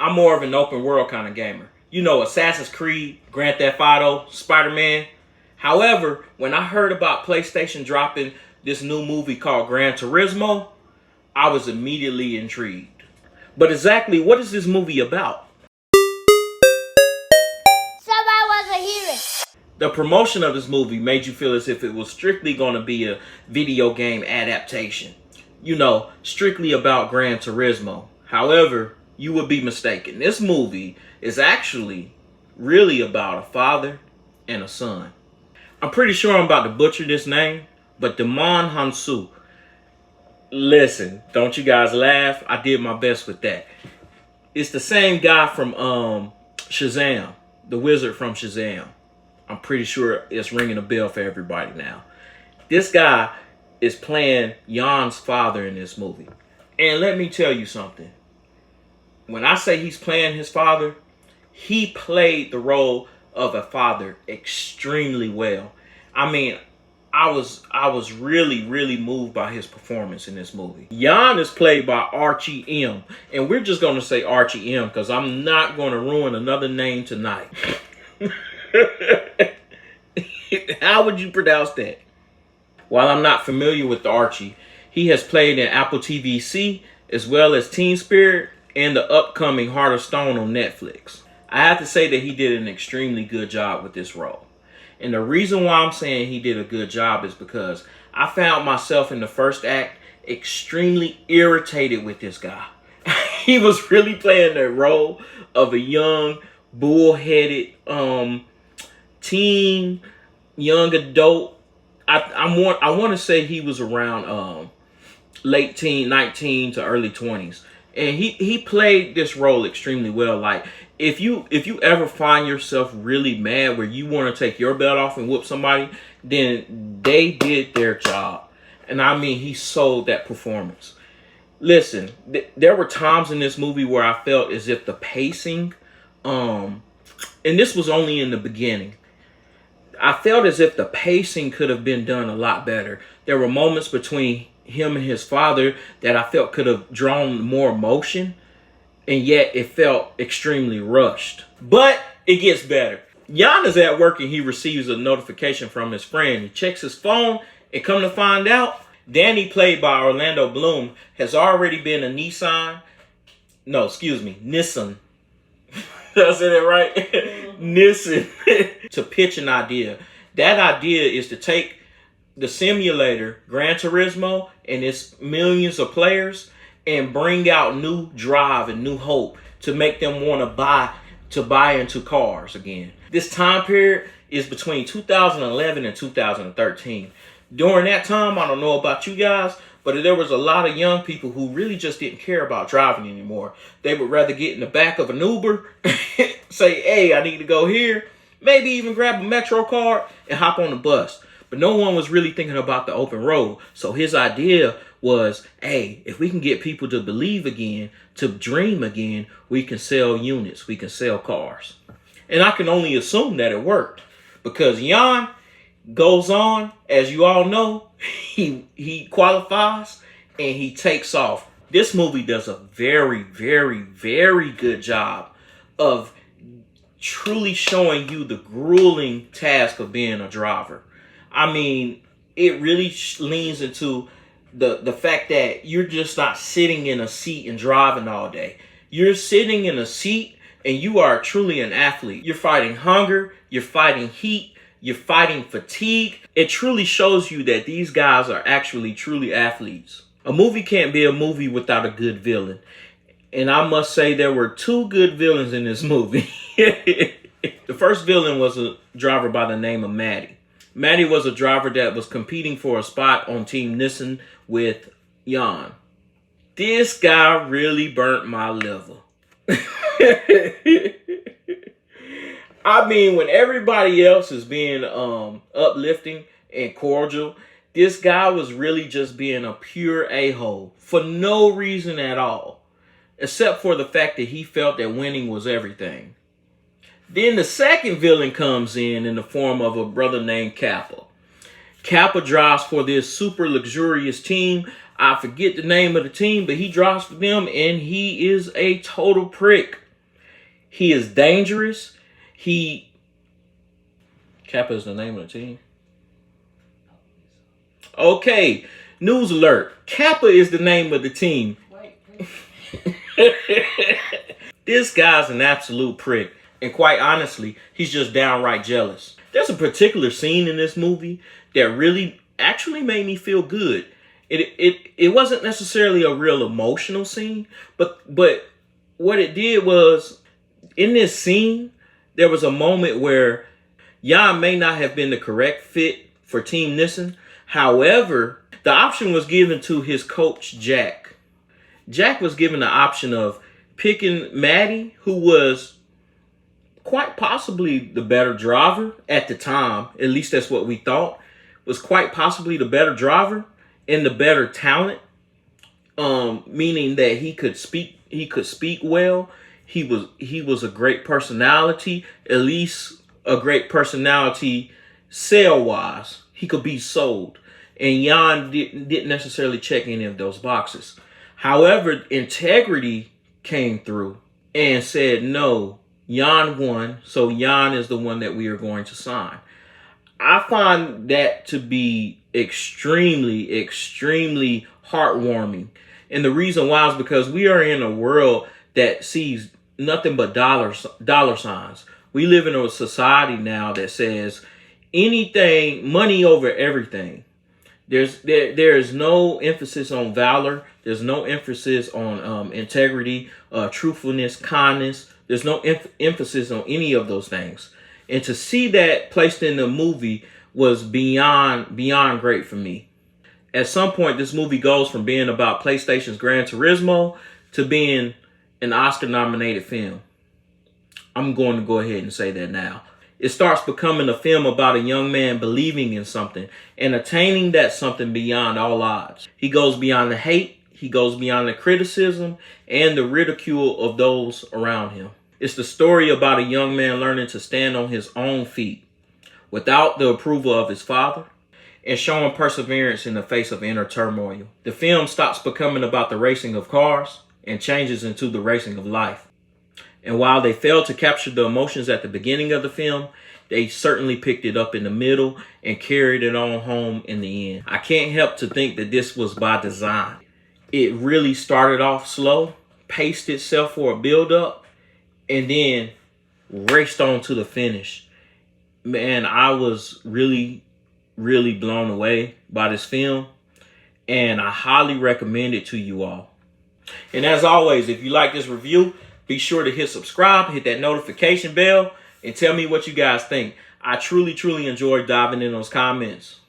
I'm more of an open world kind of gamer. You know, Assassin's Creed, Grand Theft Auto, Spider-Man. However, when I heard about PlayStation dropping this new movie called Gran Turismo, I was immediately intrigued. But exactly what is this movie about? Somebody wasn't hearing. The promotion of this movie made you feel as if it was strictly going to be a video game adaptation. You know, strictly about Gran Turismo. However, you would be mistaken. This movie is actually really about a father and a son. I'm pretty sure I'm about to butcher this name, but Damon Hansu. Listen, don't you guys laugh. I did my best with that. It's the same guy from Shazam, the wizard from Shazam. I'm pretty sure it's ringing a bell for everybody now. This guy is playing Jan's father in this movie. And let me tell you something. When I say he's playing his father, he played the role of a father extremely well. I mean, I was really moved by his performance in this movie. Jan is played by Archie M. And we're just going to say Archie M because I'm not going to ruin another name tonight. How would you pronounce that? While I'm not familiar with the Archie, he has played in Apple TVC as well as Teen Spirit and the upcoming Heart of Stone on Netflix. I have to say that he did an extremely good job with this role. And the reason why I'm saying he did a good job is because I found myself in the first act extremely irritated with this guy. He was really playing that role of a young, bullheaded teen, young adult. I want to say he was around late teen, 19 to early 20s. And he played this role extremely well. Like, if you ever find yourself really mad where you want to take your belt off and whoop somebody, then they did their job. And I mean, he sold that performance. Listen, there were times in this movie where I felt as if the pacing, and this was only in the beginning, I felt as if the pacing could have been done a lot better. There were moments between him and his father that I felt could have drawn more emotion, and yet it felt extremely rushed. But it gets better. Jan is at work and he receives a notification from his friend. He checks his phone and come to find out, Danny, played by Orlando Bloom, has already been a Nissan. Did I say that right? Nissan. To pitch an idea. That idea is to take the simulator, Gran Turismo, and its millions of players, and bring out new drive and new hope to make them want to buy into cars again. This time period is between 2011 and 2013. During that time, I don't know about you guys, but there was a lot of young people who really just didn't care about driving anymore. They would rather get in the back of an Uber, say, hey, I need to go here, maybe even grab a Metro card and hop on the bus. But no one was really thinking about the open road. So his idea was, hey, if we can get people to believe again, to dream again, we can sell units, we can sell cars. And I can only assume that it worked, because Jan goes on, as you all know, he qualifies and he takes off. This movie does a very good job of truly showing you the grueling task of being a driver. I mean, it really leans into the fact that you're just not sitting in a seat and driving all day. You're sitting in a seat and you are truly an athlete. You're fighting hunger, you're fighting heat, you're fighting fatigue. It truly shows you that these guys are actually truly athletes. A movie can't be a movie without a good villain. And I must say there were two good villains in this movie. The first villain was a driver by the name of Maddie. Maddie was a driver that was competing for a spot on Team Nissan with Jan. This guy really burnt my liver. I mean, when everybody else is being uplifting and cordial, this guy was really just being a pure a-hole for no reason at all, except for the fact that he felt that winning was everything. Then the second villain comes in the form of a brother named Kappa. Kappa drives for this super luxurious team. I forget the name of the team, but he drives for them and he is a total prick. He is dangerous. Kappa is the name of the team. Okay, news alert. Kappa is the name of the team. This guy's an absolute prick. And quite honestly, he's just downright jealous. There's a particular scene in this movie that really actually made me feel good. It wasn't necessarily a real emotional scene, but what it did was, in this scene, there was a moment where Jan may not have been the correct fit for Team Nissan. However, the option was given to his coach, Jack. Jack was given the option of picking Maddie, who was quite possibly the better driver at the time. At least that's what we thought. Was quite possibly the better driver and the better talent. Meaning that he could speak well. He was a great personality, at least a great personality sale-wise. He could be sold. And Jan didn't necessarily check any of those boxes. However, integrity came through and said, no, Jan won, so Jan is the one that we are going to sign. I find that to be extremely, extremely heartwarming. And the reason why is because we are in a world that sees nothing but dollar signs. We live in a society now that says anything, money over everything. There is no emphasis on valor. There's no emphasis on integrity, truthfulness, kindness. There's no emphasis on any of those things. And to see that placed in the movie was beyond great for me. At some point, this movie goes from being about PlayStation's Gran Turismo to being an Oscar-nominated film. I'm going to go ahead and say that now. It starts becoming a film about a young man believing in something and attaining that something beyond all odds. He goes beyond the hate, he goes beyond the criticism and the ridicule of those around him. It's the story about a young man learning to stand on his own feet without the approval of his father and showing perseverance in the face of inner turmoil. The film stops becoming about the racing of cars and changes into the racing of life. And while they failed to capture the emotions at the beginning of the film, they certainly picked it up in the middle and carried it on home in the end. I can't help to think that this was by design. It really started off slow, paced itself for a build-up, and then raced on to the finish. Man, I was really, really blown away by this film, and I highly recommend it to you all. And as always, if you like this review, be sure to hit subscribe, hit that notification bell, and tell me what you guys think. I truly, truly enjoyed diving in those comments.